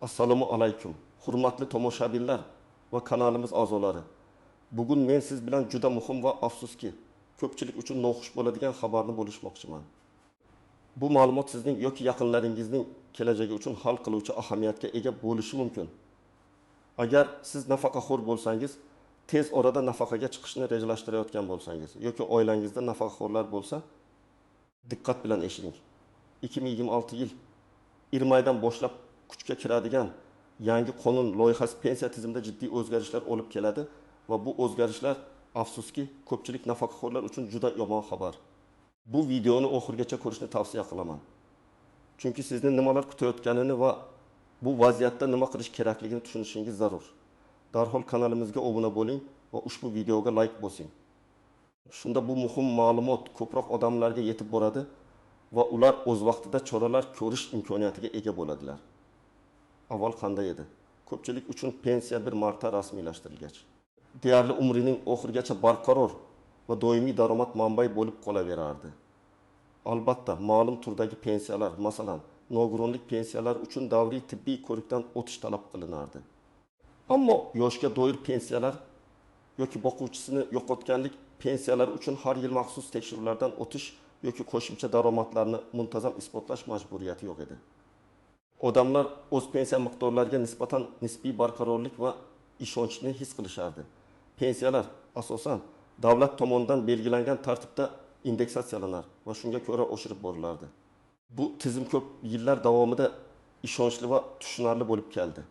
Assalomu alaykum. Hurmatli tomoshabinlar va kanalimiz a'zolari. Bugun men siz bilan juda muhim va afsuski, ko'pchilik uchun noxush bo'ladigan xabarni bo'lishmoqchiman. Bu ma'lumot sizning yoki yaqinlaringizning kelajagi uchun hal qiluvchi ahamiyatga ega bo'lishi mumkin. Agar siz nafaqaxo'r bo'lsangiz, tez orada nafaqaga chiqishni rejalashtirayotgan bo'lsangiz yoki oilangizda nafaqaxo'rlar bo'lsa, diqqat bilan eshiting. 2026 yil 20 oydan boshlab kuchga kiradigan yangi qonun loyihasi pensiya tizimida jiddiy o'zgarishlar olib keladi va bu o'zgarishlar afsuski ko'pchilik nafaqaxo'rlar uchun juda yomon xabar. Bu videoni oxirigacha ko'rishni tavsiya qilaman. Chunki sizni nimalar kutayotganini va bu vaziyatda nima qilish kerakligini tushunishingiz zarur. Darhol kanalimizga obuna bo'ling va ushbu videoga like bosing. Shunda bu muhim ma'lumot ko'proq odamlarga yetib boradi va ular o'z vaqtida choralar ko'rish imkoniyatiga ega bo'ladilar. Avval qanday edi? Ko'pchilik uchun pensiya bir marta rasmiylashtirilgach, deyarli umrining oxirigacha barqaror va doimiy daromad manbai bo'lib qolaverardi. Albatta, ma'lum turdagi pensiyalar, masalan, nogironlik pensiyalar uchun davriy tibbiy ko'rikdan o'tish talab qilinardi. Ammo yoshga doir pensiyalar yoki boquvchisini yo'qotganlik pensiyalar uchun har yil maxsus tekshiruvlardan o'tish yoki qo'shimcha daromadlarni muntazam isbotlash majburiyati yo'q edi. Odamlar o'z pensiya miqdorlariga nisbatan nisbiy barqarorlik va ishonchni his qilishardi. Pensiyalar asosan davlat tomonidan belgilangan tartibda indeksatsiyalanar va shunga ko'ra oshirib borilardi. Bu tizim ko'p yillar davomida ishonchli va tushunarli bo'lib keldi.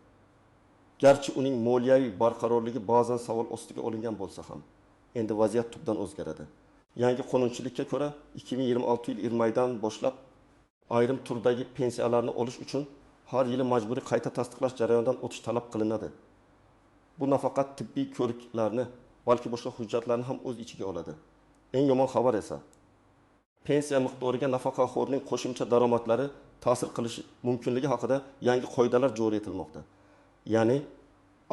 Garchi uning moliyaviy barqarorligi ba'zan savol ostiga olingan bo'lsa ham, endi vaziyat tubdan o'zgaradi. Yangi qonunchilikka ko'ra 2026 yil 20 oydan boshlab ayrim turdagi pensiyalarni olish uchun har yili majburiy qayta tasdiqlash jarayonidan o'tish talab qilinadi. Bu nafaqat tibbiy ko'riklarni, balki boshqa hujjatlarni ham o'z ichiga oladi. Eng yomon xabar esa pensiya miqdoriga nafaqaxo'rning qo'shimcha daromadlari ta'sir qilishi mumkinligi haqida yangi qoidalar joriy etilmoqda. Ya'ni,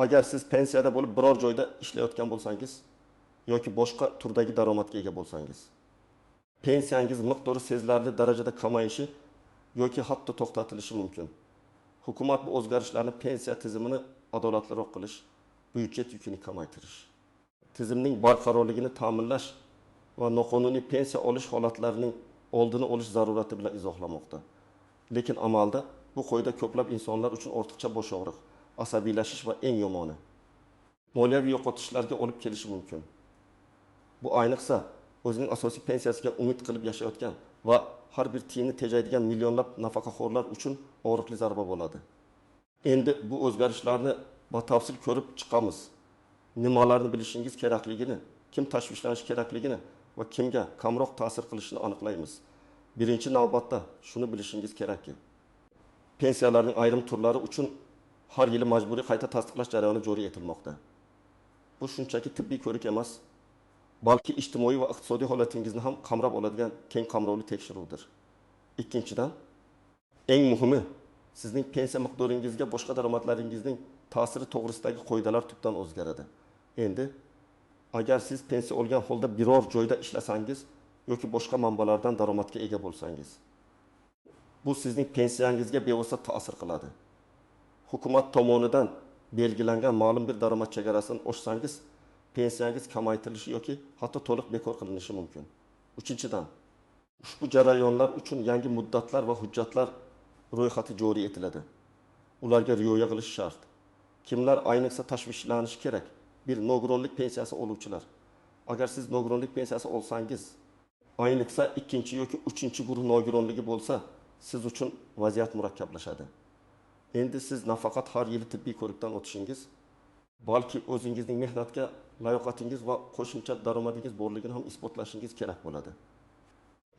agar siz pensiyada bo'lib biror joyda ishlayotgan bo'lsangiz yoki boshqa turdagi daromadga ega bo'lsangiz, pensiyangiz miqdori sezilarli darajada kamayishi yoki hatto to'xtatilishi mumkin. Hukumat bu o'zgarishlarni pensiya tizimini adolatliroq qilish, byudjet yukini kamaytirish, tizimning barqarorligini ta'minlash va noqonuniy pensiya olish holatlarining oldini olish zarurati bilan izohlamoqda. Lekin amalda bu qoida ko'plab insonlar uchun ortiqcha bosh og'riq, asabiylashish va eng yomoni moliyaviy yo'qotishlarga olib kelishi mumkin. Bu ayniqsa o'zining asosiy pensiyasiga umid qilib yashayotgan va har bir tiyinni tejaydigan millionlab nafaqaxo'rlar uchun og'riqli zarba bo'ladi. Endi bu o'zgarishlarni batafsil ko'rib chiqamiz. Nimalarni bilishingiz kerakligini, kim tashvishlanishi kerakligini va kimga kamroq ta'sir qilishini aniqlaymiz. Birinchi navbatda shuni bilishingiz kerakki, pensiyalarning ayrim turlari uchun har yili majburiy qayta tasdiqlash jarayoni joriy etilmoqda. Bu shunchaki tibbiy ko'rik emas, balki ijtimoiy va iqtisodiy holatingizni ham qamrab oladigan keng qamrovli tekshiruvdir. Ikkinchidan, eng muhimi, sizning pensiya miqdoringizga boshqa daromadlaringizning ta'siri to'g'risidagi qoidalar tubdan o'zgaradi. Endi agar siz pensiya olgan holda biror joyda ishlasangiz yoki boshqa manbalardan daromadga ega bo'lsangiz, bu sizning pensiyangizga bevosita ta'sir qiladi. Hukumat tomonidan belgilangan ma'lum bir daromad chegarasini oshsangiz, pensiyangiz kamaytirilishi yoki hatto to'liq bekor qilinishi mumkin. Uchinchidan, ushbu jarayonlar uchun yangi muddatlar va hujjatlar ro'yxati joriy etiladi. Ularga rioya qilish shart. Kimlar ayniqsa tashvishlanishi kerak? Bir nogironlik pensiyasi oluvchilar. Agar siz nogironlik pensiyasi olsangiz, ayniqsa ikkinchi yoki uchinchi guruh nogironligi bo'lsa, siz uchun vaziyat murakkablashadi. Endi siz nafaqat har yili tibbiy ko'rikdan o'tishingiz, balki o'zingizning mehnatga layoqatingiz va qo'shimcha daromadingiz borligini ham isbotlashingiz kerak bo'ladi.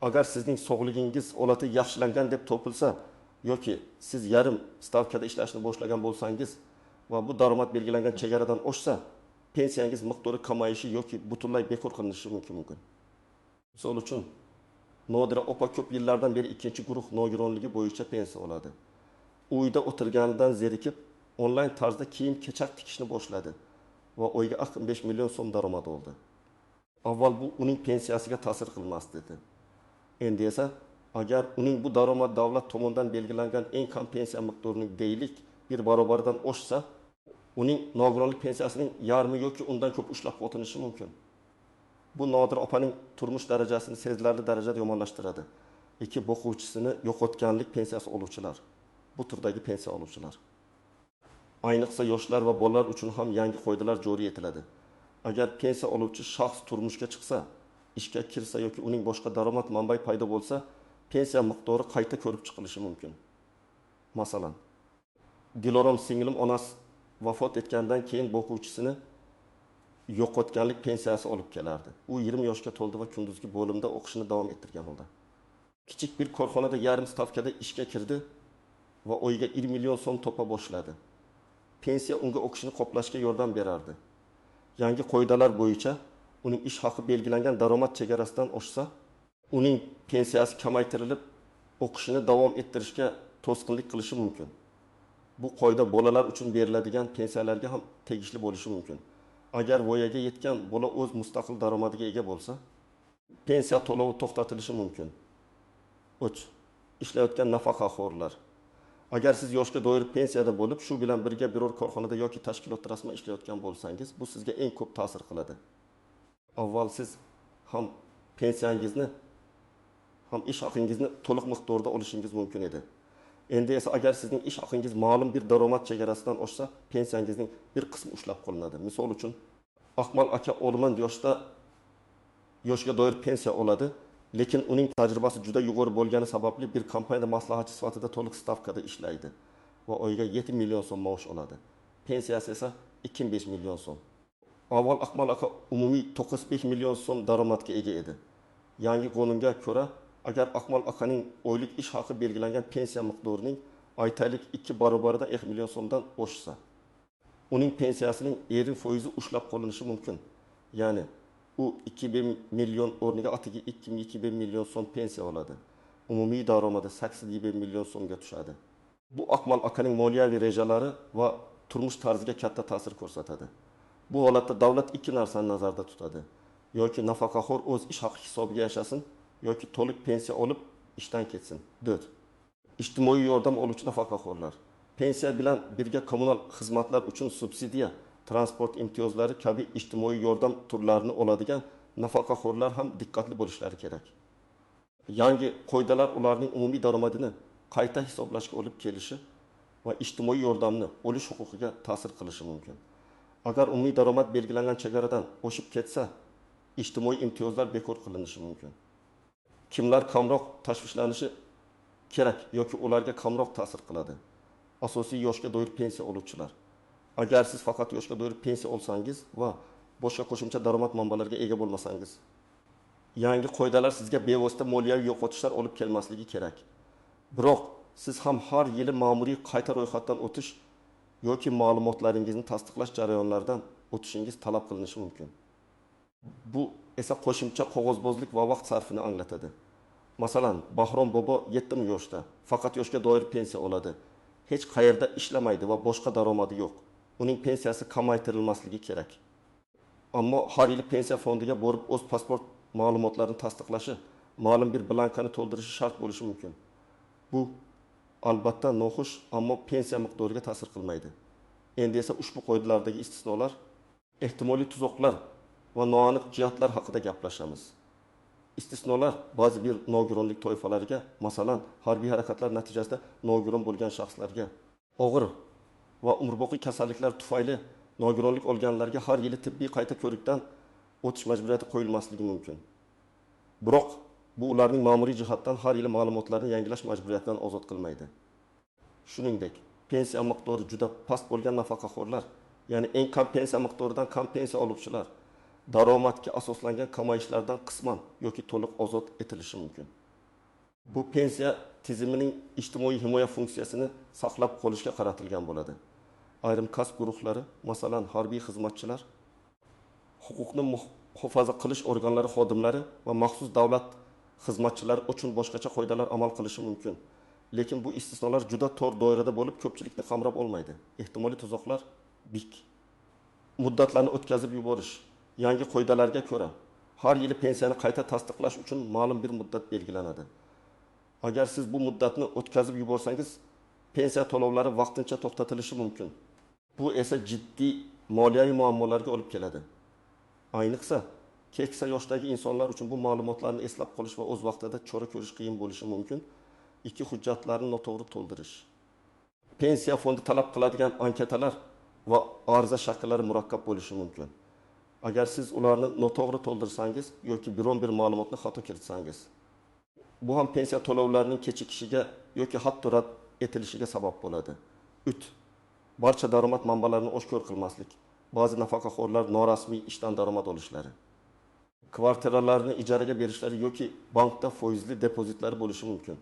Agar sizning sog'ligingiz holati yaxshilangan deb topilsa yoki siz yarim stavkada ishlashni boshlagan bo'lsangiz va bu daromad belgilangan chegaradan oshsa, pensiyangiz miqdori kamayishi yoki butunlay bekor qilinishi mumkin. Misol uchun, Nodira opa ko'p yillardan beri ikkinchi guruh nogironligi bo'yicha pensiya oladi. Uyda o'tirganidan zerikib, onlayn tarzda kiyim-kechak tikishni boshladi va oyga 5 million so'm daromad oldi. Avval bu uning pensiyasiga ta'sir qilmasdi dedi. Endi esa agar uning bu daromad davlat tomonidan belgilangan eng kam pensiya miqdorining deylik bir barobardan oshsa, uning nogironlik pensiyasining yarmi yoki undan ko'p ushlab o'tinishi mumkin. Bu Nodir opaning turmush darajasini sezilarli darajada yomonlashtiradi. Ikki o'quvchisini yo'qotganlik pensiyasi oluvchilar. Bu turdagi pensiya oluvchilar. Ayniqsa yoshlar va bolalar uchun ham yangi qoidalar joriy etiladi. Agar pensiya oluvchi shaxs turmushga chiqsa, ishga kirsa yoki uning boshqa daromad manbai paydo bo'lsa, pensiya miqdori qayta ko'rib chiqilishi mumkin. Masalan, Dilorom singlim onasi vafot etgandan keyin o'quvchisini yo'qotganlik pensiyasi olib kelardi. U 20 yoshga to'ldi va kunduzgi bo'limda o'qishini davom ettirgan bo'ldi. Kichik bir korxonada yarim stavkada ishga kirdi va oyiga 1 million so'm topa boshladi. Pensiya unga o'qishini qoplashga yordam berardi. Yangi qoidalar bo'yicha uning ish haqi belgilangan daromad chegarasidan oshsa, uning pensiyasi kamaytirilib, o'qishini davom ettirishga to'sqinlik qilishi mumkin. Bu qoida bolalar uchun beriladigan pensiyalarga ham tegishli bo'lishi mumkin. Agar voyaga yetgan bola o'z mustaqil daromadiga ega bo'lsa, pensiya to'lovi to'xtatilishi mumkin. 3. Ishlayotgan nafaqaxo'rlar. Agar siz yoshga doir pensiyada bo'lib, shu bilan birga biror korxonada yoki tashkilotda rasman ishlayotgan bo'lsangiz, bu sizga eng ko'p ta'sir qiladi. Avval siz ham pensiyangizni, ham ish haqingizni to'liq miqdorda olishingiz mumkin edi. Endi esa agar sizning ish haqingiz ma'lum bir daromad chegarasidan oshsa, pensiyangizning bir qismi ushlab qolinadi. Misol uchun, Aqmal aka o'lman yoshga doir pensiya oladi, lekin uning tajribasi juda yuqori bo'lgani sababli bir kompaniyada maslahatchi sifatida to'liq stavkada ishlaydi va oyiga 7 million so'm maosh oladi. Pensiyasi esa 2,5 million so'm. Avval Aqmal aka umumiy 9,5 million so'm daromadga ega edi. Yangi qonunga ko'ra, agar Aqmal akaning oylik ish haqi belgilangan pensiya miqdorining aytaylik 2 barobaridan 1 million so'mdan oshsa, uning pensiyasining 50% ushlab qolinishi mumkin. Ya'ni u 2 million o'rniga atiga 2,2 million so'm pensiya oladi. Umumiy daromadi 8,1 million so'mga tushadi. Bu Aqmal akaning moliyaviy rejalari va turmush tarziga katta ta'sir ko'rsatadi. Bu holatda davlat ikki narsani nazarda tutadi. Yoki nafaqaxo'r o'z ish haqi hisobiga yashasin, yoki to'liq pensiya olib ishdan ketsin. 4. Ijtimoiy yordam oluvchi nafaqaxo'rlar. Pensiya bilan birga kommunal xizmatlar uchun subsidiya, transport imtiyozlari kabi ijtimoiy yordam turlarini oladigan nafaqaxo'rlar ham diqqatli bo'lishlari kerak. Yangi qoidalar ularning umumiy daromadini qayta hisoblashga olib kelishi va ijtimoiy yordamni olish huquqiga ta'sir qilishi mumkin. Agar umumiy daromad belgilangan chegaradan oshib ketsa, ijtimoiy imtiyozlar bekor qilinishi mumkin. Kimlar kamroq tashvishlanishi kerak yoki ularga kamroq ta'sir qiladi? Asosiy yoshga doir pensiya oluvchilar. Agar siz faqat yoshga doir pensiya olsangiz va boshqa qo'shimcha daromad manbalariga ega bo'lmasangiz, yangi qoidalar sizga bevosita moliyaviy yo'qotishlar olib kelmasligi kerak. Biroq siz ham har yili ma'muriy qayta ro'yxatdan o'tish yoki ma'lumotlaringizni tasdiqlash jarayonlaridan o'tishingiz talab qilinishi mumkin. Bu esa qo'shimcha qog'ozbozlik va vaqt sarfini anglatadi. Masalan, Bahrom bobo 7 yoshda, faqat yoshga doir pensiya oladi. Hech qayerda ishlamaydi va boshqa daromadi yo'q. Uning pensiyasi kamaytirilmasligi kerak. Ammo har yili pensiya fondiga borib o'z pasport ma'lumotlarini tasdiqlashi, ma'lum bir blankani to'ldirishi shart bo'lishi mumkin. Bu albatta noxush, ammo pensiya miqdoriga ta'sir qilmaydi. Endi esa ushbu qoidalardagi istisnolar, ehtimoliy tuzoqlar va noaniq jihatlar haqida gaplashamiz. Istisnolar ba'zi bir nogironlik toifalariga, masalan, harbiy harakatlar natijasida nogiron bo'lgan shaxslarga, og'ir va umrboqiy kasalliklar tufayli nogironlik olganlarga har yili tibbiy qayta ko'rikdan o'tish majburiyati qo'yilmasligi mumkin. Biroq bu ularning ma'muriy jihatdan har yili ma'lumotlarni yangilash majburiyatidan ozod qilmaydi. Shuningdek, pensiya miqdori juda past bo'lgan nafaqaxo'rlar, ya'ni eng kam pensiya miqdoridan kam pensiya oluvchilar daromadga asoslangan kamayishlardan qisman yoki to'liq ozod etilishi mumkin. Bu pensiya tizimining ijtimoiy himoya funksiyasini saqlab qolishga qaratilgan bo'ladi. Ayrim kasb guruhlari, masalan, harbiy xizmatchilar, huquqni muhofaza qilish organlari xodimlari va maxsus davlat xizmatchilari uchun boshqacha qoidalar amal qilishi mumkin. Lekin bu istisnolar juda tor doirada bo'lib, ko'pchilikni qamrab olmaydi. Ehtimoliy tuzoqlar bik. Muddatlarni o'tkazib yuborish. Yangi qoidalarga ko'ra, har yili pensiyani qayta tasdiqlash uchun ma'lum bir muddat belgilanadi. Agar siz bu muddatni o'tkazib yuborsangiz, pensiya to'lovlari vaqtincha to'xtatilishi mumkin. Bu esa jiddiy moliyaviy muammolarga olib keladi. Ayniqsa, keksa yoshdagi insonlar uchun bu ma'lumotlarni eslab qolish va o'z vaqtida chora ko'rish qiyin bo'lishi mumkin. Ikki hujjatlarni noto'g'ri to'ldirish. Pensiya fondi talab qiladigan anketalar va ariza shakllari murakkab bo'lishi mumkin. Agar siz ularni noto'g'ri to'ldirsangiz yoki biron bir ma'lumotni xato kiritsangiz, bu ham pensiya to'lovlarining kechikishiga yoki hatto rad etilishiga sabab bo'ladi. 3. Barcha daromad manbalarini oshkor qilmaslik. Ba'zi nafaqaxo'rlar norasmiy ishdan daromad olishlari, kvartiralarni ijaraga berishlari yoki bankda foizli depozitlari bo'lishi mumkin.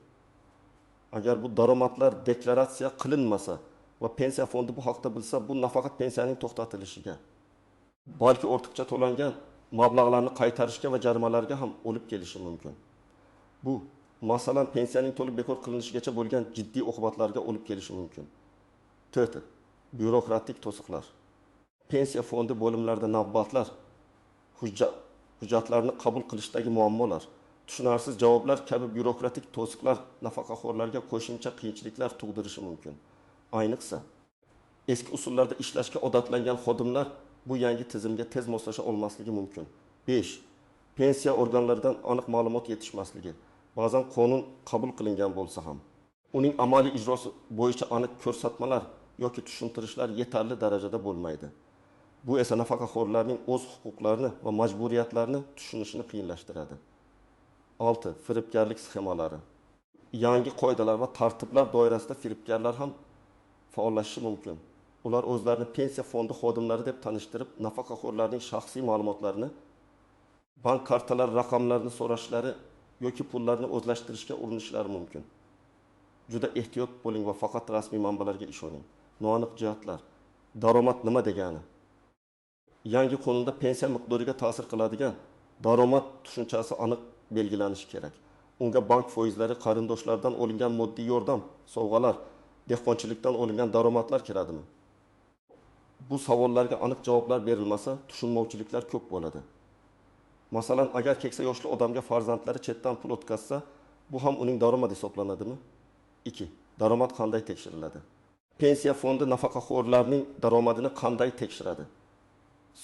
Agar bu daromadlar deklaratsiya qilinmasa va pensiya fondi bu haqda bilsa, bu nafaqat pensiyaning to'xtatilishiga, balki ortiqcha to'langan mablag'larni qaytarishga va jarimalarga ham olib kelishi mumkin. Bu, masalan, pensiyaning to'liq bekor qilinishigacha bo'lgan jiddiy oqibatlarga olib kelishi mumkin. 4. Byurokratik to'siqlar. Pensiya fondi bo'limlarida navbatlar, hujjatlarni qabul qilishdagi muammolar, tushunarsiz javoblar kabi byurokratik to'siqlar nafaqaxo'rlarga qo'shimcha qiyinchiliklar tug'dirishi mumkin. Ayniqsa, eski usullarda ishlashga odatlangan xodimlar bu yangi tizimga tez moslasha olmasligi mumkin. 5. Pensiya organlaridan aniq ma'lumot yetishmasligi. Ba'zan qonun qabul qilingan bo'lsa ham, uning amaliy ijrosi bo'yicha aniq ko'rsatmalar yoki tushuntirishlar yetarli darajada bo'lmaydi. Bu esa nafaqaxo'rlarning o'z huquqlarini va majburiyatlarini tushunishini qiyinlashtiradi. 6. Firibgarlik sxemalari. Yangi qoidalar va tartiblar doirasida firibgarlar ham faollashishi mumkin. Ular o'zlarini pensiya fondi xodimlari deb tanishtirib, nafaqaxo'rlarning shaxsiy ma'lumotlarini, bank kartalari raqamlarini so'rashlari yoki pullarni o'zlashtirishga urinishlari mumkin. Juda ehtiyot bo'ling va faqat rasmiy manbalarga ishoning. Noaniq jihatlar. Daromad nima degani? Yangi qonunda pensiya miqdoriga ta'sir qiladigan daromad tushunchasi aniq belgilanishi kerak. Unga bank foizlari, qarindoshlardan olingan moddiy yordam, sovg'alar, dehqonchilikdan olingan daromadlar kiradimi? Bu savollarga aniq javoblar berilmasa, tushunmovchiliklar ko'p bo'ladi. Masalan, agar keksa yoshli odamga farzandlari chetdan pul o'tkazsa, bu ham uning daromadi hisoblanadimi? 2. Daromad qanday tekshiriladi? Pensiya fondi nafaqaxo'rlarning daromadini qanday tekshiradi?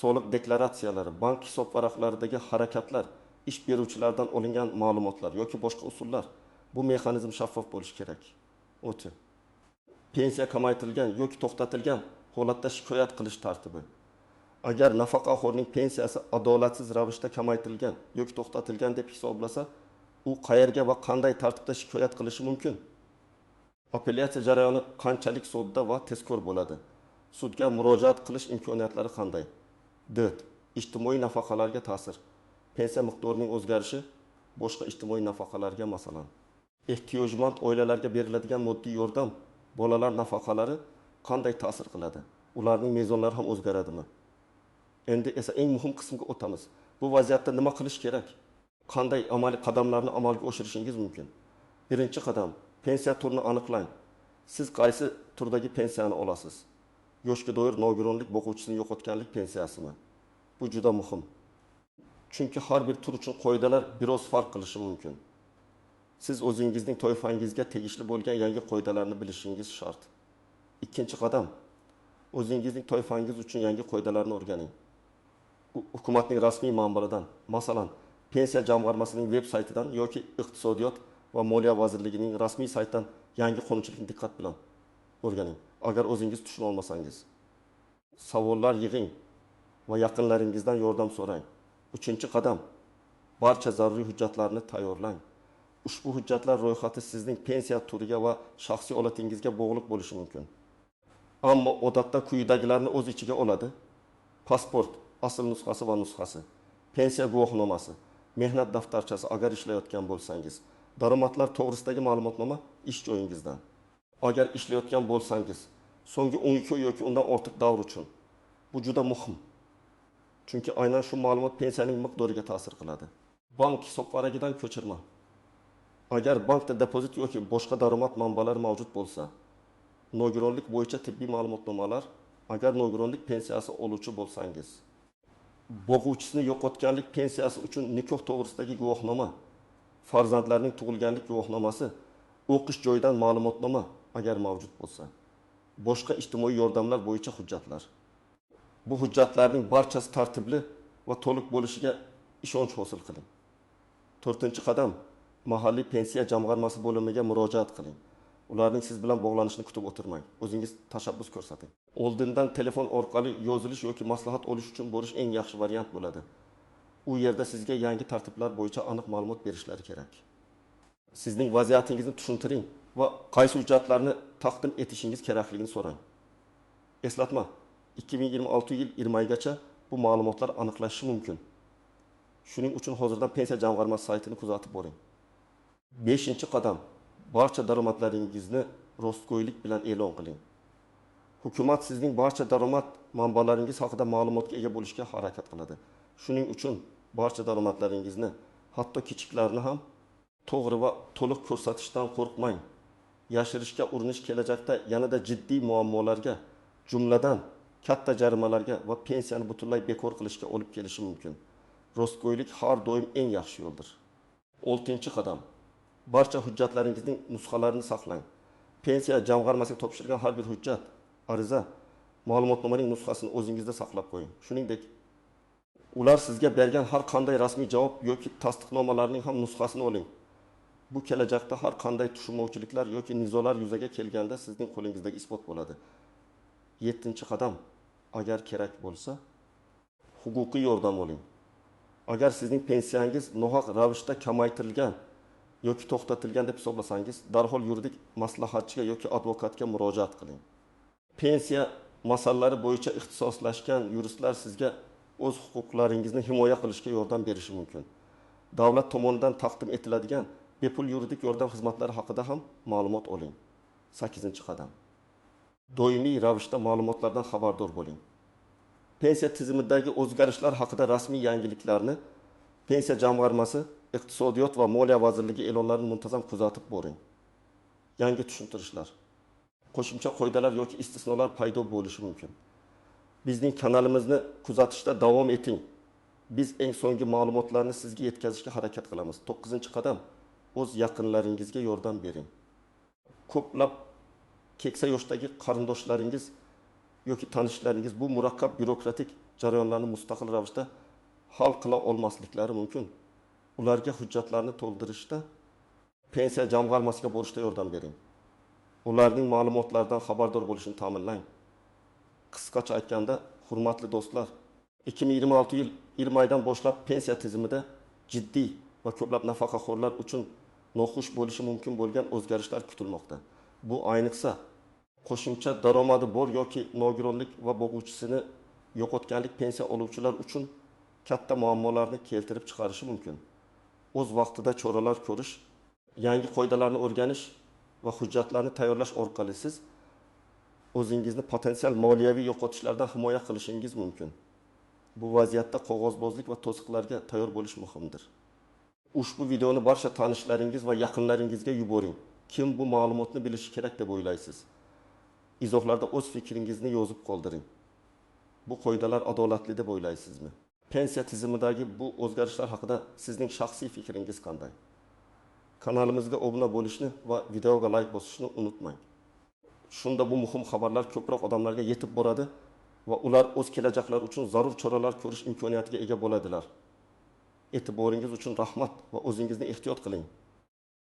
Soliq deklaratsiyalari, bank hisob varaqlaridagi harakatlar, ish beruvchilardan olingan ma'lumotlar yoki boshqa usullar. Bu mexanizm shaffof bo'lishi kerak. 3. Pensiya kamaytirilgan yoki to'xtatilgan holatda shikoyat qilish tartibi. Agar nafaqaxo'rning pensiyasi adolatsiz ravishda kamaytirilgan yoki to'xtatilgan deb hisoblasa, u qayerga va qanday tartibda shikoyat qilishi mumkin? Apellyatsiya jarayoni qanchalik sodda va tezkor bo'ladi? Sudga murojaat qilish imkoniyatlari qanday? 4. Ijtimoiy nafaqalarga ta'sir. Pensiya miqdorining o'zgarishi boshqa ijtimoiy nafaqalarga, masalan, ehtiyojmand oilalarga beriladigan moddiy yordam, bolalar nafaqalari qanday ta'sir qiladi? Ularning mezonlari ham o'zgaradimi? Endi esa eng muhim qismga o'tamiz. Bu vaziyatda nima qilish kerak? Qanday amaliy qadamlarni amalga oshirishingiz mumkin? Birinchi qadam, pensiya turini aniqlang. Siz qaysi turdagi pensiyani olasiz? Yoshga doir nogironlik boquvchisini yo'qotganlik pensiyasimi? Bu juda muhim. Chunki har bir tur uchun qoidalar biroz farq qilishi mumkin. Siz o'zingizning toifangizga tegishli bo'lgan yangi qoidalarni bilishingiz shart. Ikkinchi qadam, o'zingizning toifangiz uchun yangi qoidalarni o'rganing. Hukumatning rasmiy manbalaridan, masalan, pensiya jamg'armasining veb saytidan yoki iqtisodiyot va moliya vazirligining rasmiy saytidan yangi qonunchilikni diqqat bilan o'rganing. Agar o'zingiz tushuna olmasangiz, savollar yig'ing va yaqinlaringizdan yordam so'rang. Uchinchi qadam, barcha zaruriy hujjatlarni tayyorlang. Ushbu hujjatlar ro'yxati sizning pensiya turiga va shaxsiy holatingizga bog'liq bo'lishi mumkin. Ammo odatda quyidagilarni o'z ichiga oladi: pasport, asl nusxasi va nusxasi, pensiya guvohnomasi, mehnat daftarchasi agar ishlayotgan bo'lsangiz, daromadlar to'g'risidagi ma'lumotnoma ish joyingizdan. Agar ishlayotgan bo'lsangiz, so'nggi 12 oy yoki undan ortiq davr uchun. Bu juda muhim. Chunki aynan shu ma'lumot pensiyaning miqdoriga ta'sir qiladi. Bank hisob varagidan ko'chirma. Agar bankda depozit yoki boshqa daromad manbalari mavjud bo'lsa, nogironlik bo'yicha tibbiy ma'lumotnomalar, agar nogironlik pensiyasi oluvchi bo'lsangiz, boquvchisini yo'qotganlik pensiyasi uchun nikoh to'g'risidagi guvohnoma, farzandlarning tug'ilganlik guvohnomasi, o'qish joyidan ma'lumotnoma, agar mavjud bo'lsa. Boshqa ijtimoiy yordamlar bo'yicha hujjatlar. Bu hujjatlarning barchasi tartibli va to'liq bo'lishiga ishonch hosil qiling. 4-qadam, mahalliy pensiya jamg'armasi bo'limiga murojaat qiling. Ularning siz bilan bog'lanishini kutib o'tirmang. O'zingiz tashabbus ko'rsating. Oldindan telefon orqali yozilish yoki maslahat olish uchun bo'lish eng yaxshi variant bo'ladi. U yerda sizga yangi tartiblar bo'yicha aniq ma'lumot berishlari kerak. Sizning vaziyatingizni tushuntiring va qaysi hujjatlarni taqdim etishingiz kerakligini so'rang. Eslatma, 2026 yil 20 oygacha bu ma'lumotlar aniqlashishi mumkin. Shuning uchun hozirdan pensiya jamg'armasi saytini kuzatib boring. 5-qadam, barcha daromadlaringizni rostgo'ylik bilan e'lon qiling. Hukumat sizning barcha daromad manbalaringiz haqida ma'lumotga ega bo'lishga harakat qiladi. Shuning uchun barcha daromadlaringizni, hatto kichiklarni ham to'g'ri va to'liq ko'rsatishdan qo'rqmang. Yashirishga urinish kelajakda yanada jiddiy muammolarga, jumladan katta jarimalarga va pensiyani butunlay bekor qilishga olib kelishi mumkin. Rostgo'ylik har doim eng yaxshi yo'ldir. 6-qadam. Barcha hujjatlaringizning nusxalarini saqlang. Pensiya jamg'armasiga topshirilgan har bir hujjat, ariza, ma'lumotnomaning nusxasini o'zingizda saqlab qo'ying. Shuningdek, ular sizga bergan har qanday rasmiy javob yoki tasdiqnomalarning ham nusxasini oling. Bu kelajakda har qanday tushunmovchiliklar yoki nizolar yuzaga kelganda sizning qo'lingizdagi isbot bo'ladi. 7-qadam. Agar kerak bo'lsa, huquqiy yordam oling. Agar sizning pensiyangiz nohaq ravishda kamaytirilgan yoki to'xtatilgan deb hisoblasangiz, darhol yuridik maslahatchiga yoki advokatga murojaat qiling. Pensiya masalalari bo'yicha ixtisoslashgan yuristlar sizga o'z huquqlaringizni himoya qilishga yordam berishi mumkin. Davlat tomonidan taqdim etiladigan bepul yuridik yordam xizmatlari haqida ham ma'lumot oling. 8-qadam. Doimiy ravishda ma'lumotlardan xabardor bo'ling. Pensiya tizimidagi o'zgarishlar haqida rasmiy yangiliklarni Pensiya jamg'armasi, Iqtisodiyot va Moliya vazirligi e'lonlarini muntazam kuzatib boring. Yangi tushuntirishlar, qo'shimcha qoidalar yoki istisnolar paydo bo'lishi mumkin. Bizning kanalimizni kuzatishda davom eting. Biz eng so'nggi ma'lumotlarni sizga yetkazishga harakat qilamiz. 9-qadam. O'z yaqinlaringizga yordam bering. Ko'plab keksa yoshdagi qarindoshlaringiz yoki tanishlaringiz bu murakkab bürokratik jarayonlarni mustaqil ravishda hal qila olmasliklari mumkin. Ularga hujjatlarni to'ldirishda pensiya jamg'armasiga borishda yordam bering. Ularning ma'lumotlaridan xabardor bo'lishini ta'minlang. Qisqacha aytganda, hurmatli do'stlar, 2026 yil 20 oydan boshlab pensiya tizimida jiddiy va ko'plab nafaqaxo'rlar uchun noxush bo'lishi mumkin bo'lgan o'zgarishlar kutilmoqda. Bu ayniqsa qo'shimcha daromadi bor yoki nogironlik va boquvchisini yo'qotganlik pensiya oluvchilar uchun katta muammolarni keltirib chiqarishi mumkin. O'z vaqtida choralar ko'rish, yangi qoidalarni o'rganish va hujjatlarni tayyorlash orqali siz o'zingizni potensial moliyaviy yo'qotishlardan himoya qilishingiz mumkin. Bu vaziyatda qog'ozbozlik va to'siqlarga tayyor bo'lish muhimdir. Ushbu videoni barcha tanishlaringiz va yaqinlaringizga yuboring. Kim bu ma'lumotni bilishi kerak deb o'ylaysiz? Izohlarda o'z fikringizni yozib qoldiring. Bu qoidalar adolatli deb o'ylaysizmi? Pensiya tizimidagi bu o'zgarishlar haqida sizning shaxsiy fikringiz qanday? Kanalimizga obuna bo'lishni va videoga like bosishni unutmang. Shunda bu muhim xabarlar ko'proq odamlarga yetib boradi va ular o'z kelajaklari uchun zarur choralar ko'rish imkoniyatiga ega bo'ladilar. E'tiboringiz uchun rahmat va o'zingizni ehtiyot qiling.